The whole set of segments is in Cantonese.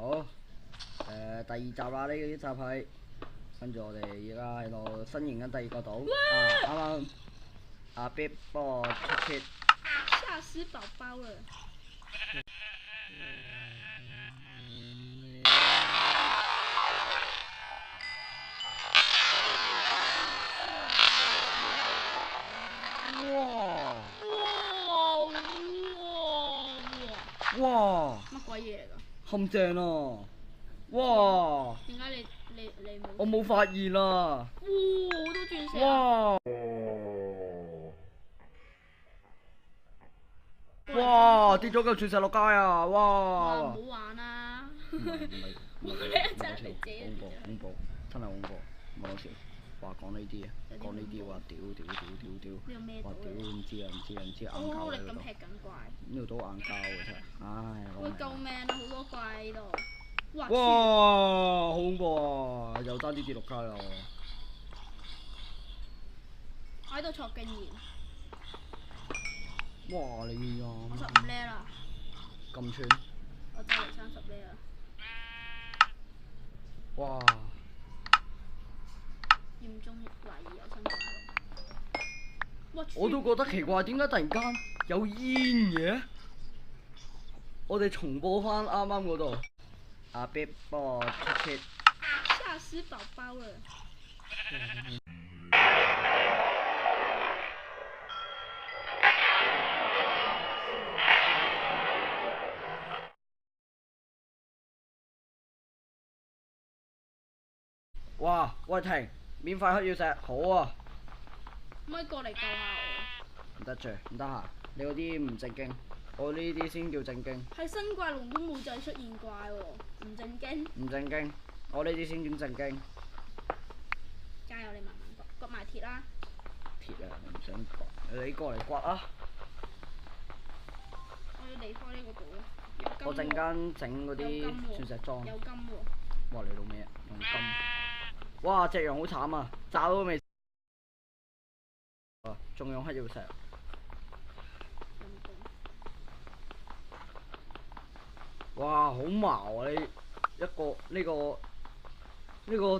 好，第二集啦，呢集係跟住我哋而家喺度新營緊第二個島。啱啱阿 B 幫我出切，嚇死寶寶了！哇！乜鬼嘢嚟㗎？咁正啊！哇！點解你冇？我冇發現啊！好多鑽石啊！哇！哇！跌咗嚿鑽石落街啊！哇！哇！唔好玩啦！唔係真係自己恐怖，真係恐怖，唔好笑。話講呢啲啊，講呢啲話屌，呢個咩島話屌唔知啊，硬好膠喺度努力咁劈緊怪。呢度都硬膠嘅真係，唉。喂，救命啊！好多怪喺度。哇！好恐怖啊！又爭啲跌落街啦！我喺度坐經驗。哇！你啊，我15 level 啦。咁串！我就嚟30 level 啦。哇！嚴重懷疑有新怪咯。我都覺得奇怪，點解突然間有煙嘅？我哋重播翻啱啱嗰度。阿 B 幫我出切。嚇死寶寶了！哇！喂停！免費黑曜石，好啊！可唔可以過嚟救下我？唔得住，唔得閒。你嗰啲唔正經，我呢啲先叫正經。係新怪龍都冇再出現怪喎，唔正經。唔正經，我呢啲先叫正經。加油！你慢慢掘埋鐵啦。鐵啊！我唔想掘，你過嚟掘啊！我要離開呢個島啦。我陣間整嗰啲鑽石裝。有金喎。哇！你老味啊，用金。哇！隻羊好慘啊，炸都未。仲用黑曜石。哇！好矛啊！你一個呢個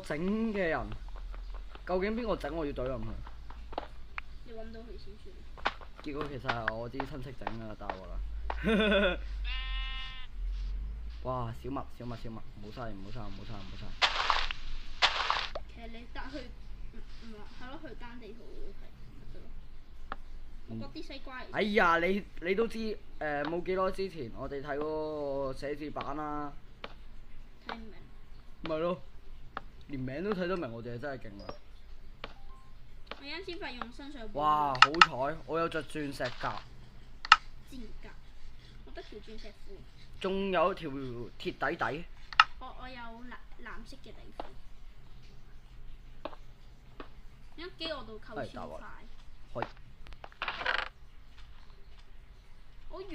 整嘅人，究竟邊個整？我要懟冧佢。你揾到佢先算。結果其實係我啲親戚整㗎，大鑊啦！哇！小麥，冇嘥。其實你得去係咯，去單地圖係得咯。我覺啲西瓜。哎呀，你都知冇幾耐之前，我哋睇嗰個寫字版啦。睇唔明。咪咯，連名都睇得明，我哋真係勁啦！我啱先發現用身上。哇！好彩，我有着鑽石甲。鑽甲。我得條鑽石褲。仲有條鐵底底。我有藍色嘅底褲。點解飢餓度扣超快？可以。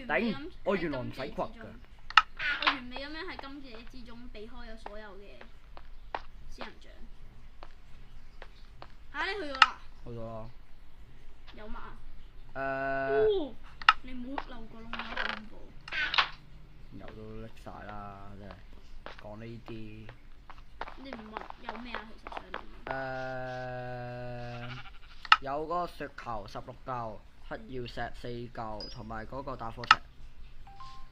頂！我原來唔使掘㗎。我完美咁樣喺甘蔗之中避開咗所有嘅仙人掌。你去咗啦？去咗啦。有乜啊？你唔好漏個窿啦，恐怖。油都拎晒啦，真係講呢啲。你唔問有咩啊？其實想點？有嗰個雪球16嚿，黑曜石4嚿，同埋嗰個打火石。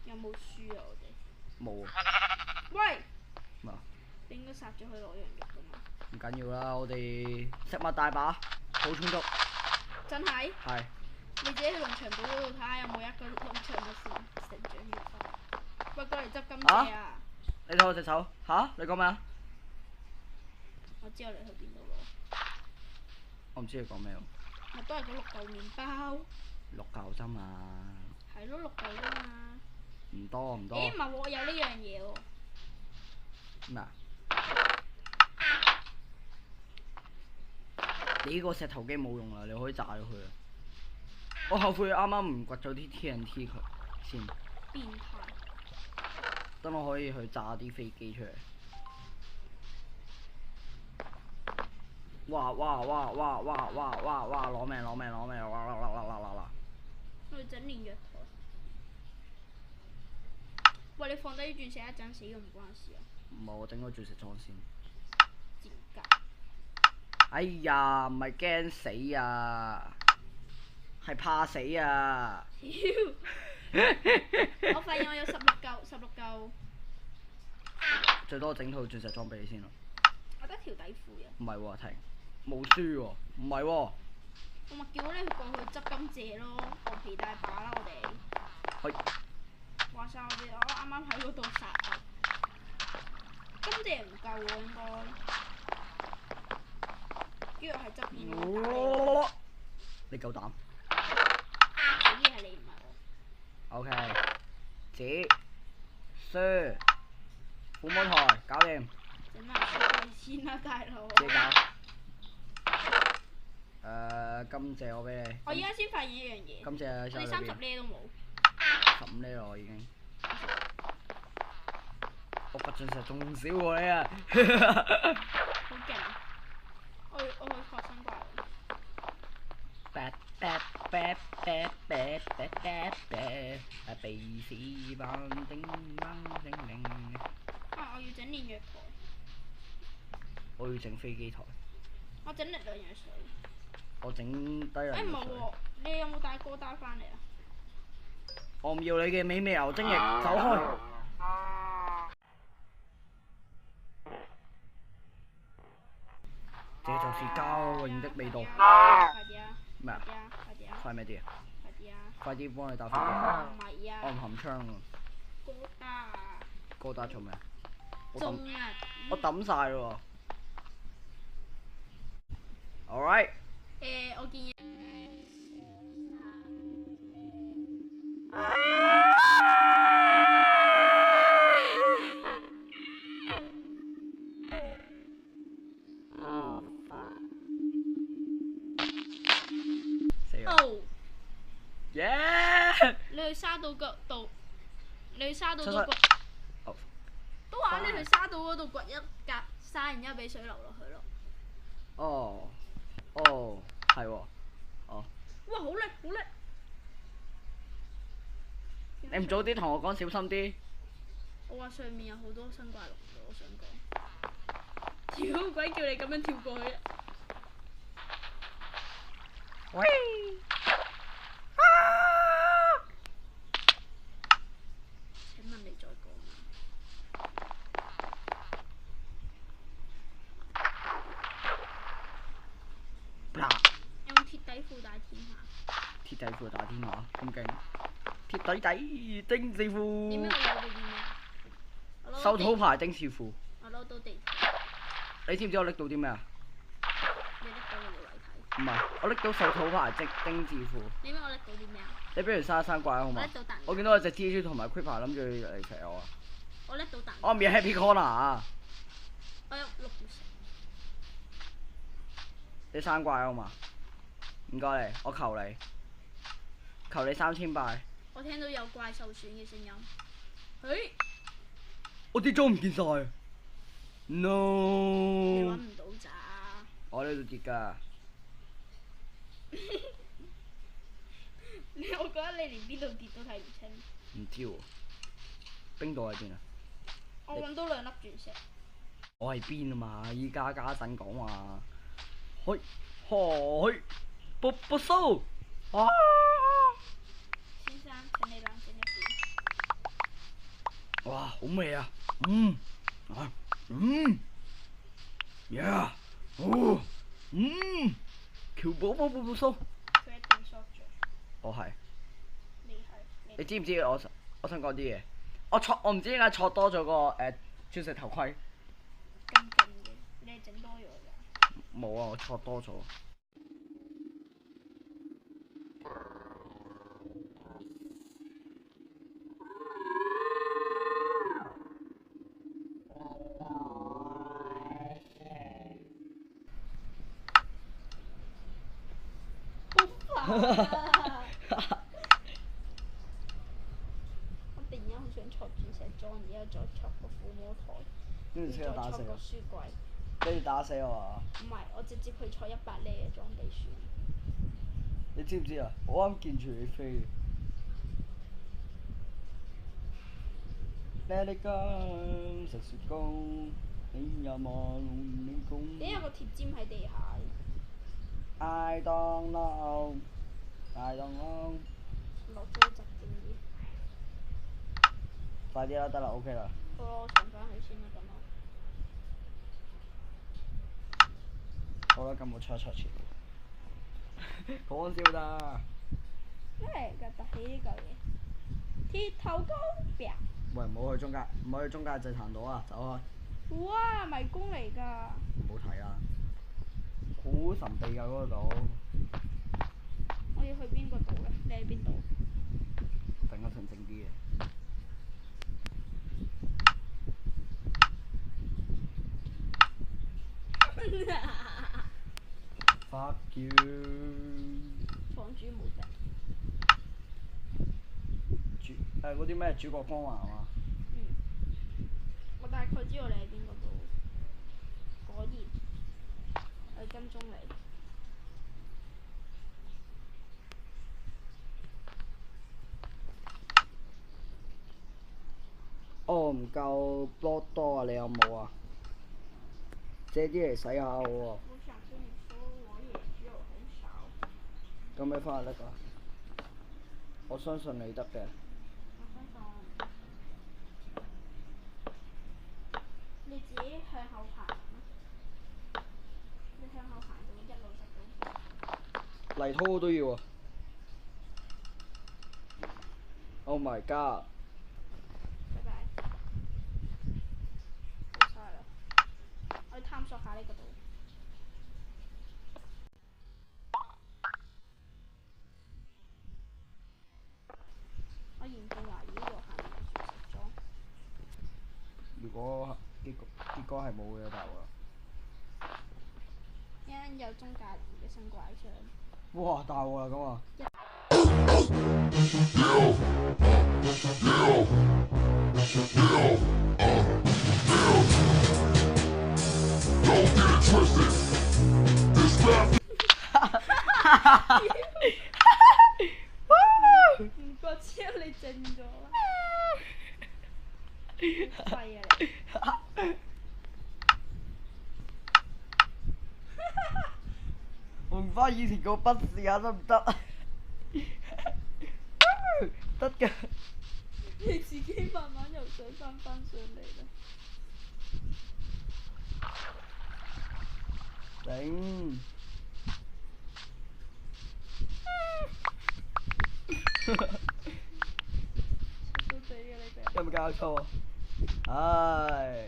有冇輸啊？我哋冇啊。喂！咩啊？你應該殺咗佢攞羊肉㗎嘛？唔緊要啦，我哋食物大把，好充足。真係？係。你自己去農場島嗰度睇下有冇一個農場嘅成長月份。喂，過嚟執甘蔗啊！你睇我隻手嚇？你講咩啊？我知道你去邊度攞。我唔知你講咩喎。咪都係嗰6嚿麵包。6嚿啫嘛。係咯，6嚿啫嘛。唔多。咦？唔係喎，我有呢樣嘢喎。咩啊？你呢個石頭機冇用啦，你可以炸咗佢啊！我後悔啱啱唔掘咗啲 TNT 佢先。變態。等我可以去炸啲飛機出嚟。哇！攞命！我哋整煉藥台。喂，你放低啲鑽石一陣死都唔關事啊！唔係我整個鑽石裝先。賤格！哎呀，唔係驚死啊，係怕死啊！屌！我發現我有16嚿。最多整套鑽石裝俾你先咯。我得條底褲嘅。唔係喎，停，冇輸喎，唔係喎。我咪叫你過去執甘蔗咯，黃皮大把啦我哋。係。話晒我啱啱喺嗰度殺啊！甘蔗唔夠喎應該。呢個係側邊嗰個。你夠膽？呢係你唔係我。OK，紙、書、撫摸台，搞掂。整埋雪櫃先啦，大佬。自己搞。甘蔗我俾你。我而家先發現一樣嘢。甘蔗我哋30呢都冇。15呢咯，我已經。我拔鑽石仲少喎你啊！好勁！我去學生怪喎。鼻屎棒叮當叮鈴。啊！我要整煉藥台。我要整飛機台。我整力量藥水。我整低能藥水。唔係喎，你有冇帶歌單翻嚟啊？我唔要你嘅美味牛精液，走開！這就是交永的味道。快啲啊！咩啊？快啲啊！快咩啲啊？快啲啊！快啲幫你打飛機。唔係啊！我唔含槍喎。歌單啊！歌單做咩啊？中啊！我抌晒喎。Alright。我建議。死啦！耶！你去沙島嗰度，你去沙島度掘。哦。都話你去沙島嗰度掘一格沙，然之後俾水流落去咯。哦。哦，係喎。哦。哇！好叻，好叻！你唔早啲同我講小心啲。我話上面有好多生怪龍嘅，我想講。屌鬼叫你咁樣跳過去啊！喂！請問你再講啊？用鐵底褲打天下。鐵底褲打天下，咁勁！鐵底丁字褲。點解我攞到啲咩？手套牌丁字褲。我攞到地。你知唔知我拎到啲咩啊？你拎到你冇嚟睇。唔係，我拎到手套牌丁字褲。你知我拎到啲咩啊？你不如生怪好嘛？我拎到蛋。我見到有隻蜘蛛同埋 Creeper 諗住嚟食我啊！我拎到蛋。我唔要 Happy Corner 啊！我有6條蛇。你生怪好嘛？唔該你，我求你，求你3000拜。我聽到有怪獸選嘅聲音。嘿！我啲裝唔見晒。你 No！揾唔到咋？我呢度跌㗎。我覺得你連邊度跌都睇唔清。唔知喎。冰島喺邊啊？我揾到2粒鑽石。我係邊啊嘛？依家家陣講話，去，卜蘇啊！先生，請你冷靜一點。哇，好味啊！喬寶寶卜蘇。佢一定 short 咗。我係。你係。你知唔知我想講啲嘢？我唔知點解錯多咗個鑽石頭盔。咁勁嘅，你係整多咗㗎？冇啊，我錯多咗。我突然間好想戳鑽石裝，然之後再戳個撫摸台，再戳個書櫃。你打死我啊！唔係，我直接去戳100呢嘅裝備書。你知唔知啊？我啱見住你飛。你哋講食雪糕，你有冇你講點有個鐵尖喺地下？ ？I don't know, I don't know。落咗窒點啲。快啲啦，得啦，OK 啦。好啦，我上翻去先啦，咁啊。好啦，咁我出一出錢。講笑咋？咩嚟㗎？凸起呢嚿嘢。鐵頭功，啪！喂，唔好去中間，唔好去中間祭壇度啊！走開。哇！迷宮嚟㗎。唔好睇啦，好神秘㗎嗰個島。我要去邊個島咧？你喺邊度？等我靜靜啲嘅。Fuck you！放豬冇敵。嗰啲咩主角光環啊嘛？我大概知道你喺邊個島。果然，我跟蹤你。我唔夠 block 多啊！你有冇啊？借啲嚟洗下我喎。我想跟你說，我也只有很少。咁你翻去得㗎？我相信你得嘅。我相信你自己向後行啊！你向後行就會一路執到。泥土我都要啊！Oh my god！拜拜。冇晒啦，我去探索下呢個島。我嚴重懷疑呢度下面有住石裝。如果結果係冇嘅，大鑊啦！一陣有中介靈嘅新怪將。哇！大鑊啦咁啊！唔覺之後你靜咗啦。好廢啊你！換翻以前個筆試下得唔得？得㗎。你自己慢慢游水翻上嚟啦。頂！濕濕地嘅你哋。有冇搞錯啊？唉。